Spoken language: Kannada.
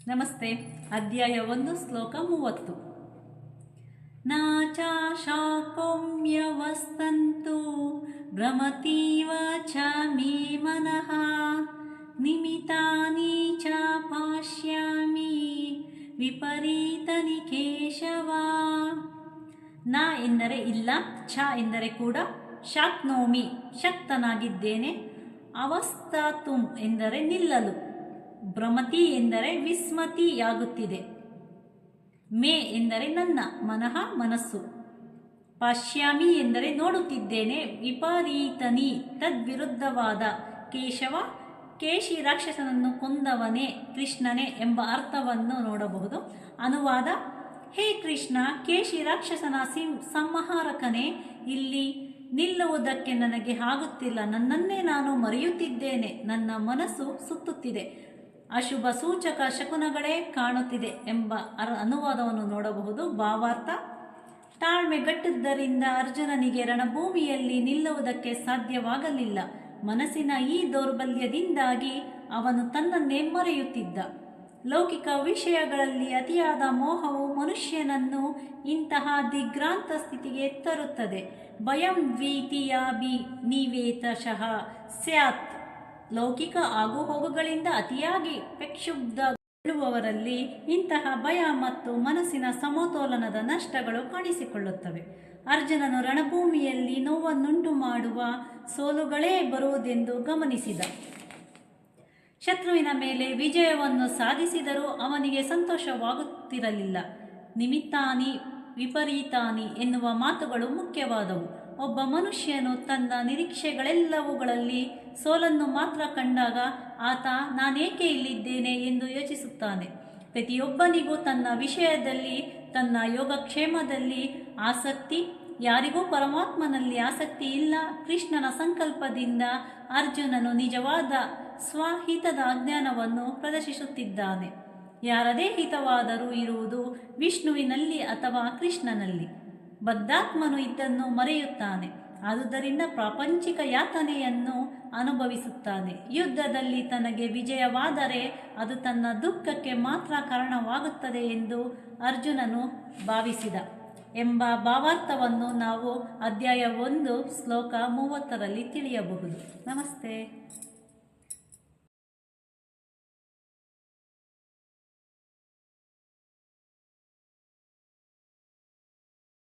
ನಮಸ್ತೆ. ಅಧ್ಯಾಯ 1 ಶ್ಲೋಕ 30. ನಾಚ ಶಾಕೌಮ್ಯವಸ್ತಂತು ಭ್ರಮತೀವ ಚ ಮೇ ಮನಃ ನಿಮಿತಾನಿ ಚ ಪಾಶ್ಯಾಮಿ ವಿಪರೀತನಿ ಕೇಶವ. ನ ಎಂದರೆ ಇಲ್ಲ, ಛ ಎಂದರೆ ಕೂಡ, ಶಾಕ್ನೋಮಿ ಶಕ್ತನಾಗಿದ್ದೇನೆ, ಅವಸ್ಥಾತುಂ ಎಂದರೆ ನಿಲ್ಲಲು, ಭ್ರಮತಿ ಎಂದರೆ ವಿಸ್ಮತಿಯಾಗುತ್ತಿದೆ, ಮೇ ಎಂದರೆ ನನ್ನ, ಮನಃ ಮನಸ್ಸು, ಪಾಶ್ಯಾಮಿ ಎಂದರೆ ನೋಡುತ್ತಿದ್ದೇನೆ, ವಿಪರೀತನಿ ತದ್ವಿರುದ್ಧವಾದ, ಕೇಶವ ಕೇಶಿ ರಾಕ್ಷಸನನ್ನು ಕೊಂದವನೇ ಕೃಷ್ಣನೇ ಎಂಬ ಅರ್ಥವನ್ನು ನೋಡಬಹುದು. ಅನುವಾದ: ಹೇ ಕೃಷ್ಣ, ಕೇಶಿ ರಾಕ್ಷಸನ ಸಂಹಾರಕನೇ, ಇಲ್ಲಿ ನಿಲ್ಲುವುದಕ್ಕೆ ನನಗೆ ಆಗುತ್ತಿಲ್ಲ, ನನ್ನನ್ನೇ ನಾನು ಮರೆಯುತ್ತಿದ್ದೇನೆ, ನನ್ನ ಮನಸ್ಸು ಸುತ್ತುತ್ತಿದೆ, ಅಶುಭ ಸೂಚಕ ಶಕುನಗಳೇ ಕಾಣುತ್ತಿದೆ ಎಂಬ ಅನುವಾದವನ್ನು ನೋಡಬಹುದು. ಭಾವಾರ್ಥ: ತಾಳ್ಮೆಗಟ್ಟಿದ್ದರಿಂದ ಅರ್ಜುನನಿಗೆ ರಣಭೂಮಿಯಲ್ಲಿ ನಿಲ್ಲುವುದಕ್ಕೆ ಸಾಧ್ಯವಾಗಲಿಲ್ಲ. ಮನಸ್ಸಿನ ಈ ದೌರ್ಬಲ್ಯದಿಂದಾಗಿ ಅವನು ತನ್ನನ್ನೇ ಮರೆಯುತ್ತಿದ್ದ. ಲೌಕಿಕ ವಿಷಯಗಳಲ್ಲಿ ಅತಿಯಾದ ಮೋಹವು ಮನುಷ್ಯನನ್ನು ಇಂತಹ ದಿಗ್ಭ್ರಾಂತ ಸ್ಥಿತಿಗೆ ತರುತ್ತದೆ. ಭಯಂ ದ್ವಿತೀಯಾಭಿನಿವೇಶಃ ಸ್ಯಾತ್. ಲೌಕಿಕ ಆಗುಹೋಗುಗಳಿಂದ ಅತಿಯಾಗಿ ಪ್ರಕ್ಷುಬ್ಧಗೊಳ್ಳುವವರಲ್ಲಿ ಇಂತಹ ಭಯ ಮತ್ತು ಮನಸ್ಸಿನ ಸಮತೋಲನದ ನಷ್ಟಗಳು ಕಾಣಿಸಿಕೊಳ್ಳುತ್ತವೆ. ಅರ್ಜುನನು ರಣಭೂಮಿಯಲ್ಲಿ ನೋವನ್ನುಂಟು ಮಾಡುವ ಸೋಲುಗಳೇ ಬರುವುದೆಂದು ಗಮನಿಸಿದ. ಶತ್ರುವಿನ ಮೇಲೆ ವಿಜಯವನ್ನು ಸಾಧಿಸಿದರೂ ಅವನಿಗೆ ಸಂತೋಷವಾಗುತ್ತಿರಲಿಲ್ಲ. ನಿಮಿತ್ತಾನಿ ವಿಪರೀತಾನಿ ಎನ್ನುವ ಮಾತುಗಳು ಮುಖ್ಯವಾದವು. ಒಬ್ಬ ಮನುಷ್ಯನು ತನ್ನ ನಿರೀಕ್ಷೆಗಳೆಲ್ಲವುಗಳಲ್ಲಿ ಸೋಲನ್ನು ಮಾತ್ರ ಕಂಡಾಗ ಆತ ನಾನೇಕೆ ಇಲ್ಲಿದ್ದೇನೆ ಎಂದು ಯೋಚಿಸುತ್ತಾನೆ. ಪ್ರತಿಯೊಬ್ಬನಿಗೂ ತನ್ನ ವಿಷಯದಲ್ಲಿ, ತನ್ನ ಯೋಗಕ್ಷೇಮದಲ್ಲಿ ಆಸಕ್ತಿ, ಯಾರಿಗೂ ಪರಮಾತ್ಮನಲ್ಲಿ ಆಸಕ್ತಿ ಇಲ್ಲ. ಕೃಷ್ಣನ ಸಂಕಲ್ಪದಿಂದ ಅರ್ಜುನನು ನಿಜವಾದ ಸ್ವಹಿತದ ಅಜ್ಞಾನವನ್ನು ಪ್ರದರ್ಶಿಸುತ್ತಿದ್ದಾನೆ. ಯಾರದೇ ಹಿತವಾದರೂ ಇರುವುದು ವಿಷ್ಣುವಿನಲ್ಲಿ ಅಥವಾ ಕೃಷ್ಣನಲ್ಲಿ. ಬದ್ಧಾತ್ಮನು ಇದನ್ನು ಮರೆಯುತ್ತಾನೆ, ಆದುದರಿಂದ ಪ್ರಾಪಂಚಿಕ ಯಾತನೆಯನ್ನು ಅನುಭವಿಸುತ್ತಾನೆ. ಯುದ್ಧದಲ್ಲಿ ತನಗೆ ವಿಜಯವಾದರೆ ಅದು ತನ್ನ ದುಃಖಕ್ಕೆ ಮಾತ್ರ ಕಾರಣವಾಗುತ್ತದೆ ಎಂದು ಅರ್ಜುನನು ಭಾವಿಸಿದ ಎಂಬ ಭಾವಾರ್ಥವನ್ನು ನಾವು ಅಧ್ಯಾಯ 1 ಶ್ಲೋಕ 30ರಲ್ಲಿ ತಿಳಿಯಬಹುದು. ನಮಸ್ತೆ.